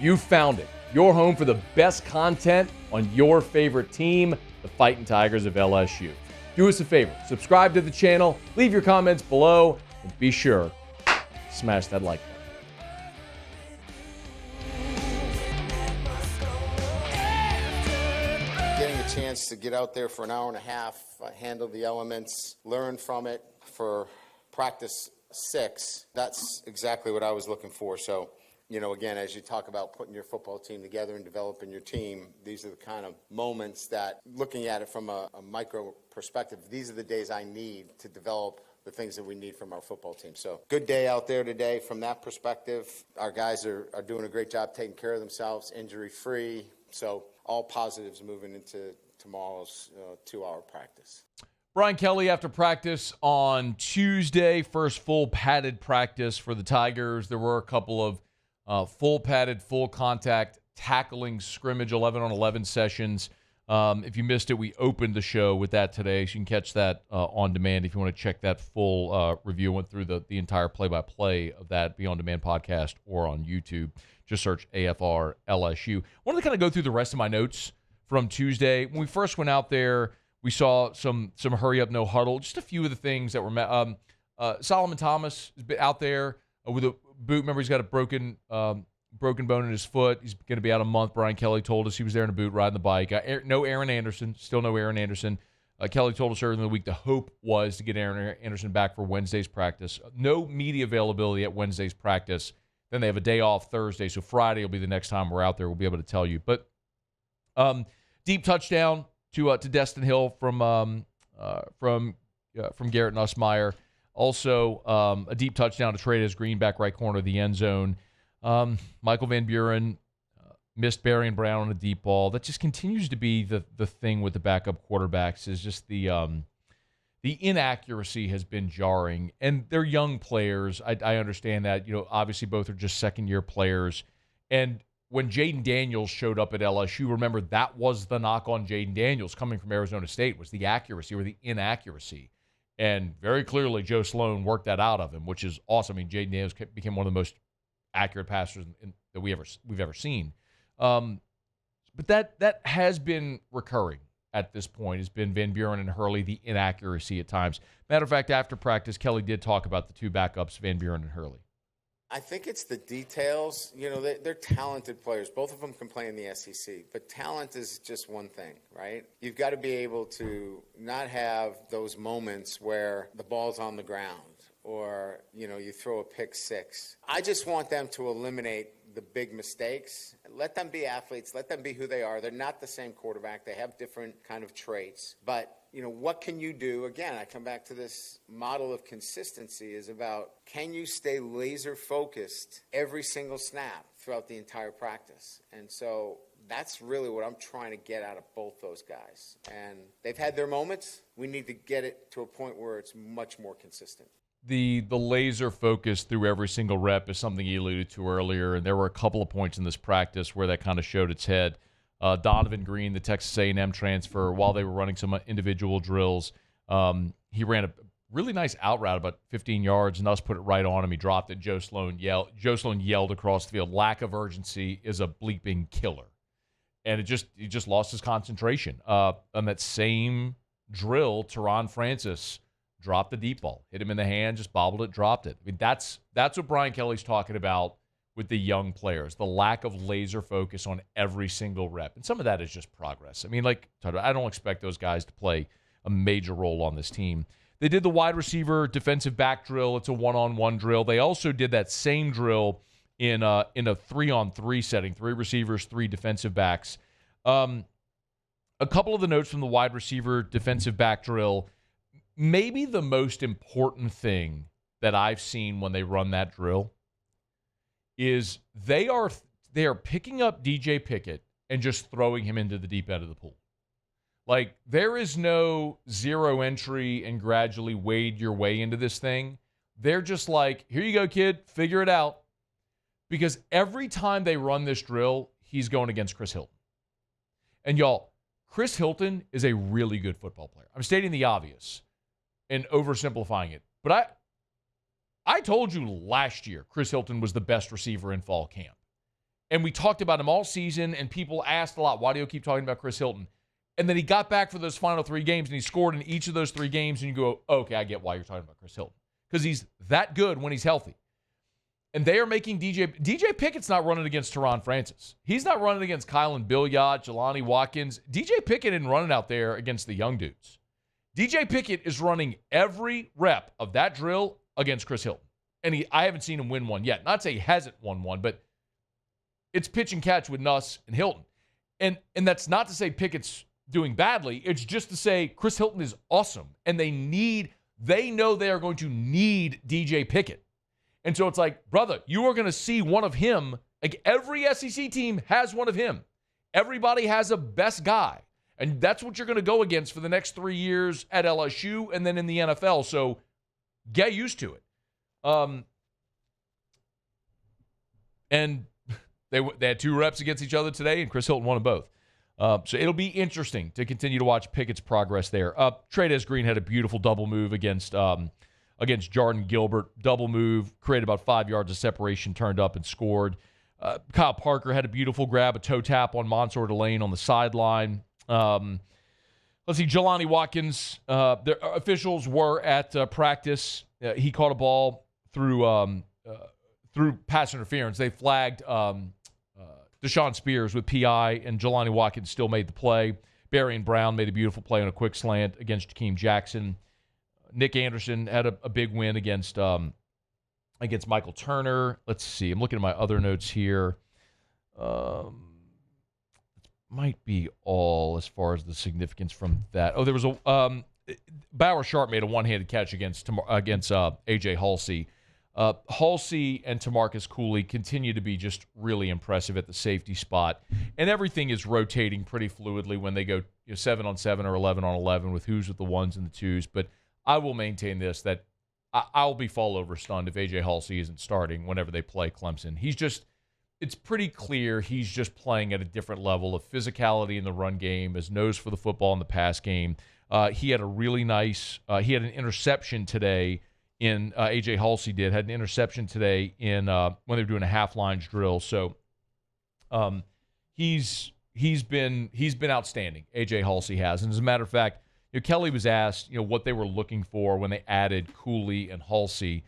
You found it. Your home for the best content on your favorite team, the Fighting Tigers of LSU. Do us a favor, subscribe to the channel, leave your comments below, and be sure to smash that like button. Getting a chance to get out there for an hour and a half, handle the elements, learn from it for practice 6, that's exactly what I was looking for. So, again, as you talk about putting your football team together and developing your team, these are the kind of moments that, looking at it from a micro perspective, these are the days I need to develop the things that we need from our football team. So good day out there today from that perspective. Our guys are doing a great job taking care of themselves, injury-free. So all positives moving into tomorrow's 2-hour practice. Brian Kelly after practice on Tuesday, first full padded practice for the Tigers. There were a couple of full padded, full contact tackling scrimmage 11-on-11 sessions. If you missed it, we opened the show with that today, so you can catch that on demand if you want to check that full review. Went through the entire play-by-play of that, be on demand podcast or on YouTube. Just search AFR LSU. I wanted to kind of go through the rest of my notes from Tuesday. When we first went out there, we saw some hurry up, no huddle. Just a few of the things that were Solomon Thomas has been out there with a boot. Remember, he's got a broken bone in his foot. He's going to be out a month. Brian Kelly told us he was there in a boot riding the bike. No Aaron Anderson. Still no Aaron Anderson. Kelly told us earlier in the week the hope was to get Aaron Anderson back for Wednesday's practice. No media availability at Wednesday's practice. Then they have a day off Thursday, so Friday will be the next time we're out there. We'll be able to tell you. But deep touchdown to Destin Hill from Garrett Nussmeier. Also, a deep touchdown to Trey'Dez Green, back right corner of the end zone. Michael Van Buren missed Barry and Brown on a deep ball. That just continues to be the thing with the backup quarterbacks, is just the inaccuracy has been jarring. And they're young players. I understand that. Obviously both are just second-year players. And when Jaden Daniels showed up at LSU, remember, that was the knock on Jaden Daniels coming from Arizona State, was the accuracy or the inaccuracy. And very clearly, Joe Sloan worked that out of him, which is awesome. I mean, Jaden Daniels became one of the most accurate passers that we've ever seen. But that has been recurring at this point. Has been Van Buren and Hurley, the inaccuracy at times. Matter of fact, after practice, Kelly did talk about the two backups, Van Buren and Hurley. I think it's the details. They're talented players. Both of them can play in the SEC, but talent is just one thing, right? You've got to be able to not have those moments where the ball's on the ground or, you throw a pick six. I just want them to eliminate the big mistakes. Let them be athletes. Let them be who they are. They're not the same quarterback. They have different kind of traits. But, what can you do? Again, I come back to this model of consistency is about, can you stay laser focused every single snap throughout the entire practice? And so that's really what I'm trying to get out of both those guys. And they've had their moments. We need to get it to a point where it's much more consistent. The laser focus through every single rep is something you alluded to earlier, and there were a couple of points in this practice where that kind of showed its head. Donovan Green, the Texas A&M transfer, while they were running some individual drills, he ran a really nice out route about 15 yards, and Nuss put it right on him. He dropped it. Joe Sloan yelled across the field, "Lack of urgency is a bleeping killer." And he just lost his concentration. On that same drill, Teron Francis dropped the deep ball, hit him in the hand, just bobbled it, dropped it. I mean, that's what Brian Kelly's talking about with the young players, the lack of laser focus on every single rep. And some of that is just progress. I mean, I don't expect those guys to play a major role on this team. They did the wide receiver defensive back drill. It's a one-on-one drill. They also did that same drill in a 3-on-3 setting, 3 receivers, 3 defensive backs. A couple of the notes from the wide receiver defensive back drill. Maybe the most important thing that I've seen when they run that drill is they are picking up DJ Pickett and just throwing him into the deep end of the pool. Like, there is no zero entry and gradually wade your way into this thing. They're just like, here you go, kid, figure it out. Because every time they run this drill, he's going against Chris Hilton. And y'all, Chris Hilton is a really good football player. I'm stating the obvious and oversimplifying it. But I told you last year Chris Hilton was the best receiver in fall camp. And we talked about him all season, and people asked a lot, why do you keep talking about Chris Hilton? And then he got back for those final 3 games, and he scored in each of those 3 games, and you go, okay, I get why you're talking about Chris Hilton. Because he's that good when he's healthy. And they are making DJ Pickett's not running against Teron Francis. He's not running against Colin Billiot, Jelani Watkins. DJ Pickett isn't running out there against the young dudes. DJ Pickett is running every rep of that drill against Chris Hilton. And I haven't seen him win one yet. Not to say he hasn't won one, but it's pitch and catch with Nuss and Hilton. And that's not to say Pickett's doing badly. It's just to say Chris Hilton is awesome. And they know they are going to need DJ Pickett. And so it's like, brother, you are going to see one of him. Like every SEC team has one of him. Everybody has a best guy. And that's what you're going to go against for the next 3 years at LSU and then in the NFL. So get used to it. And they had 2 reps against each other today, and Chris Hilton won them both. So it'll be interesting to continue to watch Pickett's progress there. Trey'Dez Green had a beautiful double move against Jordan Gilbert. Double move, created about 5 yards of separation, turned up and scored. Kyle Parker had a beautiful grab, a toe tap on Mansour Delane on the sideline. Let's see, Jelani Watkins. The officials were at practice. He caught a ball through pass interference. They flagged Deshaun Spears with PI, and Jelani Watkins still made the play. Berry and Brown made a beautiful play on a quick slant against Jakeem Jackson. Nick Anderson had a big win against Michael Turner. Let's see. I'm looking at my other notes here. Might be all as far as the significance from that. Oh, there was Bauer Sharp made a one-handed catch against AJ Haulcy. Haulcy and Tamarcus Cooley continue to be just really impressive at the safety spot, and everything is rotating pretty fluidly when they go 7-on-7 or 11-on-11 with who's with the ones and the twos. But I will maintain this, that I'll be fall over stunned if AJ Haulcy isn't starting whenever they play Clemson. It's pretty clear he's just playing at a different level of physicality in the run game, his nose for the football in the pass game. He had a really nice he had an interception today in AJ Haulcy had an interception today in when they were doing a half lines drill. So he's been outstanding. AJ Haulcy has. And as a matter of fact, Kelly was asked what they were looking for when they added Cooley and Haulcy.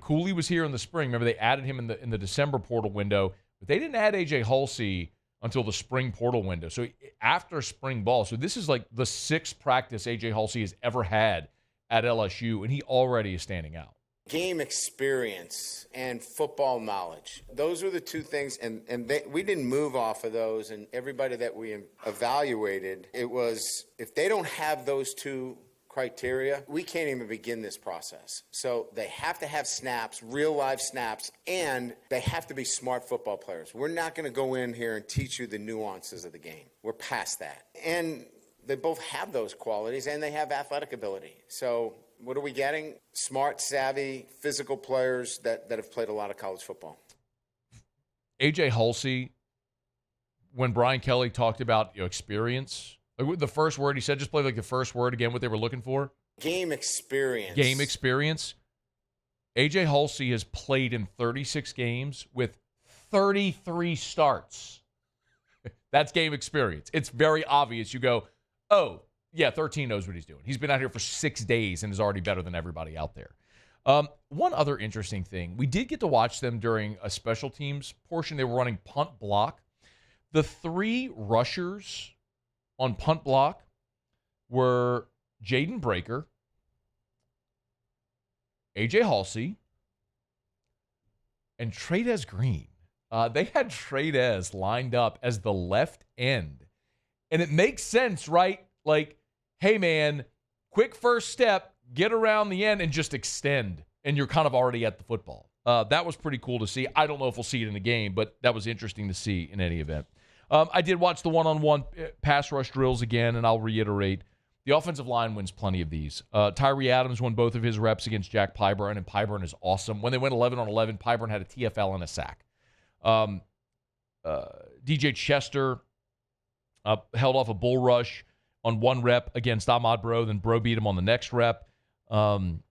Cooley was here in the spring. Remember, they added him in the December portal window, but they didn't add AJ Haulcy until the spring portal window. So after spring ball. So this is like the 6th practice AJ Haulcy has ever had at LSU, and he already is standing out. Game experience and football knowledge. Those were the 2 things, and we didn't move off of those, and everybody that we evaluated, it was, if they don't have those 2 criteria, we can't even begin this process. So they have to have snaps, real live snaps, and they have to be smart football players. We're not going to go in here and teach you the nuances of the game. We're past that. And they both have those qualities, and they have athletic ability. So what are we getting? Smart, savvy, physical players that have played a lot of college football. AJ Haulcy, when Brian Kelly talked about experience, the first word he said, just play like the first word again, what they were looking for. Game experience. Game experience. AJ Haulcy has played in 36 games with 33 starts. That's game experience. It's very obvious. You go, oh, yeah, 13 knows what he's doing. He's been out here for 6 days and is already better than everybody out there. One other interesting thing, we did get to watch them during a special teams portion. They were running punt block. The 3 rushers on punt block were Jaden Breaker, AJ Haulcy, and Trey'Dez Green. They had Trey'Dez lined up as the left end. And it makes sense, right? Like, hey, man, quick first step, get around the end and just extend. And you're kind of already at the football. That was pretty cool to see. I don't know if we'll see it in the game, but that was interesting to see in any event. I did watch the one-on-one pass rush drills again, and I'll reiterate, the offensive line wins plenty of these. Tyree Adams won both of his reps against Jack Pyburn, and Pyburn is awesome. When they went 11-on-11, Pyburn had a TFL and a sack. DJ Chester held off a bull rush on 1 rep against Ahmad Bro, then Bro beat him on the next rep. Braylon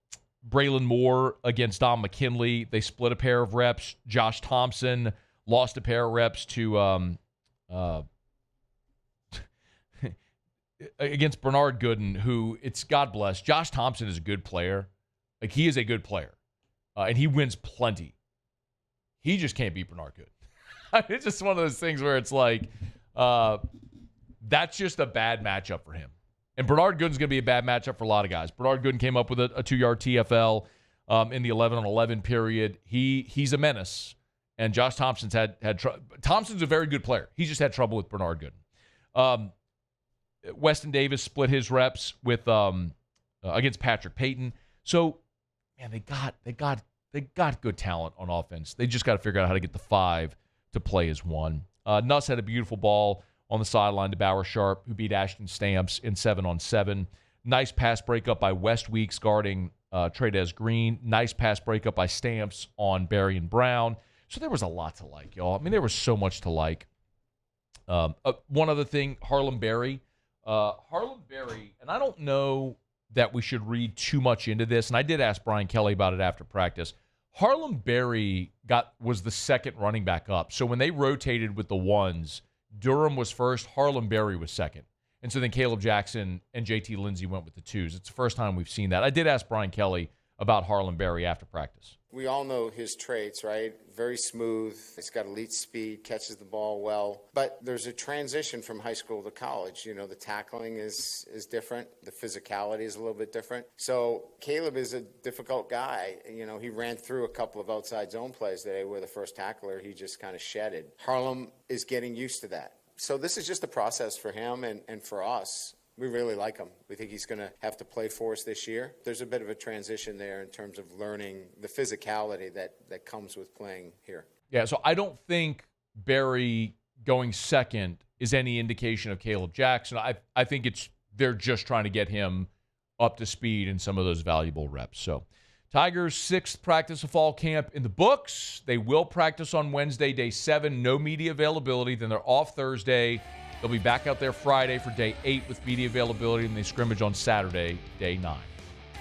Moore against Dom McKinley. They split a pair of reps. Josh Thompson lost a pair of reps to against Bernard Gooden, who, it's God bless. Josh Thompson is a good player. Like, he is a good player, and he wins plenty. He just can't beat Bernard Gooden. It's just one of those things where it's like, that's just a bad matchup for him. And Bernard Gooden's going to be a bad matchup for a lot of guys. Bernard Gooden came up with a 2-yard TFL in the 11-on-11 period. He's a menace. And Josh Thompson's had Thompson's a very good player. He just had trouble with Bernard Gooden. Weston Davis split his reps with against Patrick Payton. So, man, they got good talent on offense. They just got to figure out how to get the 5 to play as 1. Nuss had a beautiful ball on the sideline to Bauer Sharp, who beat Ashton Stamps in 7-on-7. Nice pass breakup by West Weeks guarding Trey'Dez Green. Nice pass breakup by Stamps on Berry and Brown. So there was a lot to like, y'all. I mean, there was so much to like. One other thing, Harlem Berry. Harlem Berry, and I don't know that we should read too much into this, and I did ask Brian Kelly about it after practice. Harlem Berry was the second running back up. So when they rotated with the ones, Durham was first, Harlem Berry was second. And so then Caleb Jackson and JT Lindsay went with the 2s. It's the first time we've seen that. I did ask Brian Kelly about Harlem Berry after practice. We all know his traits, right? Very smooth. He's got elite speed, catches the ball well. But there's a transition from high school to college. You know, the tackling is different. The physicality is a little bit different. So Caleb is a difficult guy. You know, he ran through a couple of outside zone plays today where the first tackler, he just kind of shedded. Harlem is getting used to that. So this is just a process for him and for us. We really like him. We think he's going to have to play for us this year. There's a bit of a transition there in terms of learning the physicality that comes with playing here. Yeah, so I don't think Berry going second is any indication of Caleb Jackson. I think they're just trying to get him up to speed in some of those valuable reps. So Tigers' 6th practice of fall camp in the books. They will practice on Wednesday, day 7. No media availability. Then they're off Thursday. They'll be back out there Friday for day 8 with media availability, and they scrimmage on Saturday, day 9.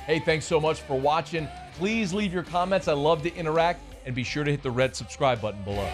Hey, thanks so much for watching. Please leave your comments. I love to interact, and be sure to hit the red subscribe button below.